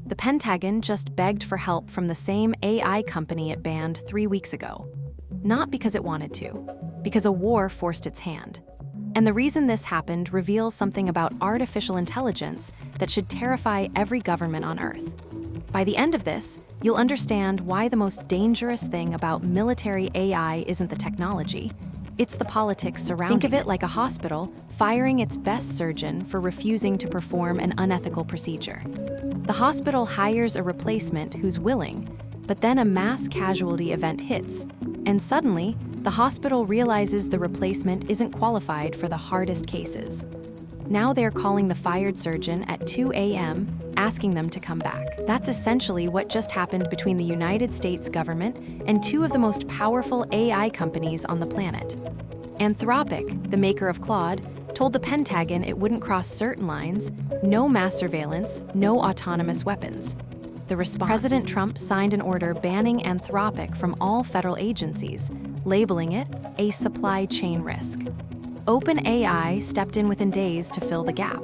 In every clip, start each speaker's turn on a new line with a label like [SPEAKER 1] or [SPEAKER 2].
[SPEAKER 1] The Pentagon just begged for help from the same AI company it banned 3 weeks ago. Not because it wanted to, because a war forced its hand. And the reason this happened reveals something about artificial intelligence that should terrify every government on Earth. By the end of this, you'll understand why the most dangerous thing about military AI isn't the technology, it's the politics surrounding it. Think of it like a hospital firing its best surgeon for refusing to perform an unethical procedure. The hospital hires a replacement who's willing, but then a mass casualty event hits, and suddenly, the hospital realizes the replacement isn't qualified for the hardest cases. Now they're calling the fired surgeon at 2 a.m., asking them to come back. That's essentially what just happened between the United States government and two of the most powerful AI companies on the planet. Anthropic, the maker of Claude, told the Pentagon it wouldn't cross certain lines, no mass surveillance, no autonomous weapons. The response: President Trump signed an order banning Anthropic from all federal agencies, labeling it a supply chain risk. OpenAI stepped in within days to fill the gap.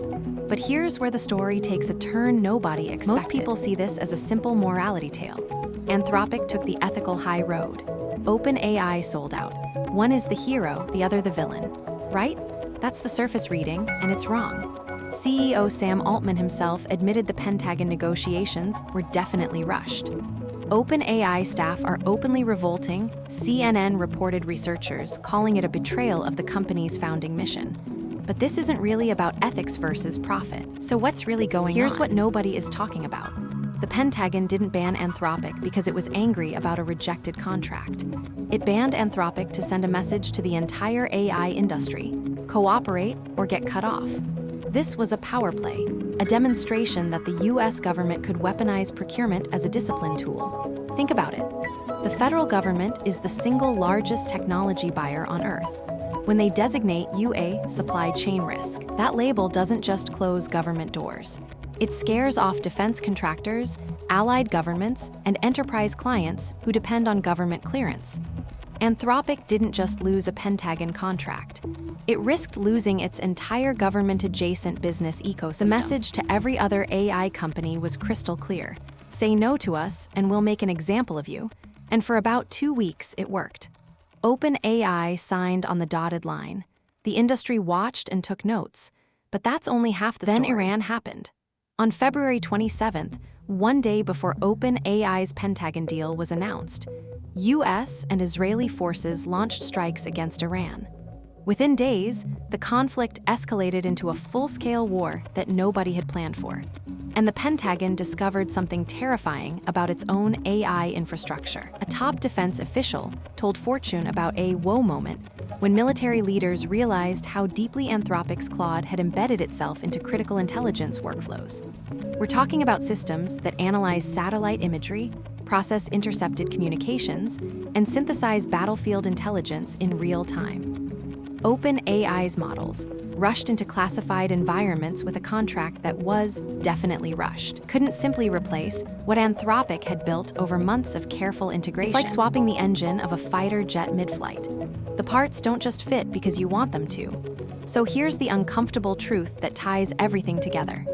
[SPEAKER 1] But here's where the story takes a turn nobody expected. Most people see this as a simple morality tale. Anthropic took the ethical high road. OpenAI sold out. One is the hero, the other the villain. Right? That's the surface reading, and it's wrong. CEO Sam Altman himself admitted the Pentagon negotiations were definitely rushed. OpenAI staff are openly revolting, CNN reported researchers calling it a betrayal of the company's founding mission. But this isn't really about ethics versus profit. So what's really going on? Here's what nobody is talking about. The Pentagon didn't ban Anthropic because it was angry about a rejected contract. It banned Anthropic to send a message to the entire AI industry: cooperate or get cut off. This was a power play, a demonstration that the US government could weaponize procurement as a discipline tool. Think about it. The federal government is the single largest technology buyer on Earth. When they designate UA supply chain risk, that label doesn't just close government doors. It scares off defense contractors, allied governments, and enterprise clients who depend on government clearance. Anthropic didn't just lose a Pentagon contract. It risked losing its entire government-adjacent business ecosystem. The message to every other AI company was crystal clear. Say no to us, and we'll make an example of you. And for about 2 weeks, it worked. OpenAI signed on the dotted line. The industry watched and took notes. But that's only half the story. Then Iran happened. On February 27th, one day before OpenAI's Pentagon deal was announced, US and Israeli forces launched strikes against Iran. Within days, the conflict escalated into a full-scale war that nobody had planned for. And the Pentagon discovered something terrifying about its own AI infrastructure. A top defense official told Fortune about a whoa moment when military leaders realized how deeply Anthropic's Claude had embedded itself into critical intelligence workflows. We're talking about systems that analyze satellite imagery, process intercepted communications, and synthesize battlefield intelligence in real time. OpenAI's models rushed into classified environments with a contract that was definitely rushed. Couldn't simply replace what Anthropic had built over months of careful integration. It's like swapping the engine of a fighter jet mid-flight. The parts don't just fit because you want them to. So here's the uncomfortable truth that ties everything together.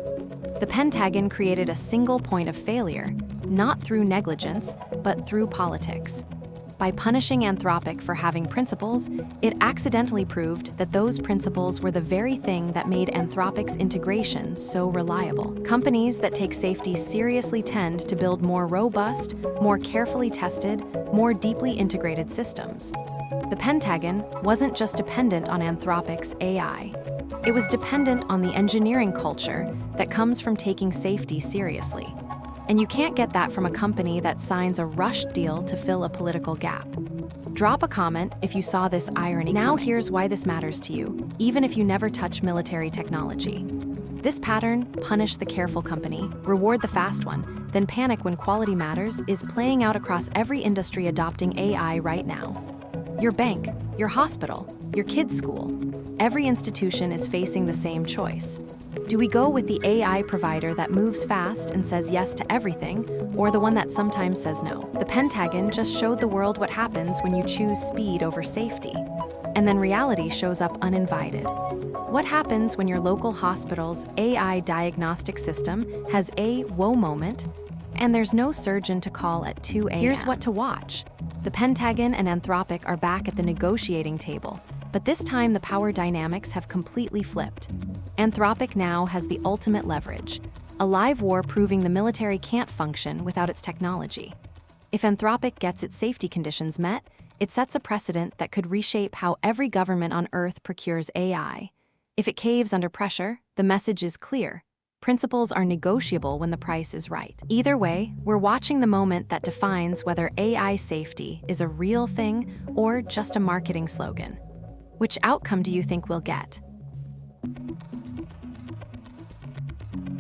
[SPEAKER 1] The Pentagon created a single point of failure, not through negligence, but through politics. By punishing Anthropic for having principles, it accidentally proved that those principles were the very thing that made Anthropic's integration so reliable. Companies that take safety seriously tend to build more robust, more carefully tested, more deeply integrated systems. The Pentagon wasn't just dependent on Anthropic's AI. It was dependent on the engineering culture that comes from taking safety seriously. And you can't get that from a company that signs a rushed deal to fill a political gap. Drop a comment if you saw this irony. Now here's why this matters to you, even if you never touch military technology. This pattern, punish the careful company, reward the fast one, then panic when quality matters, is playing out across every industry adopting AI right now. Your bank, your hospital, your kids' school. Every institution is facing the same choice. Do we go with the AI provider that moves fast and says yes to everything, or the one that sometimes says no? The Pentagon just showed the world what happens when you choose speed over safety, and then reality shows up uninvited. What happens when your local hospital's AI diagnostic system has a whoa moment and there's no surgeon to call at 2 a.m.? Here's what to watch. The Pentagon and Anthropic are back at the negotiating table, but this time the power dynamics have completely flipped. Anthropic now has the ultimate leverage, a live war proving the military can't function without its technology. If Anthropic gets its safety conditions met, it sets a precedent that could reshape how every government on Earth procures AI. If it caves under pressure, the message is clear. Principles are negotiable when the price is right. Either way, we're watching the moment that defines whether AI safety is a real thing or just a marketing slogan. Which outcome do you think we'll get?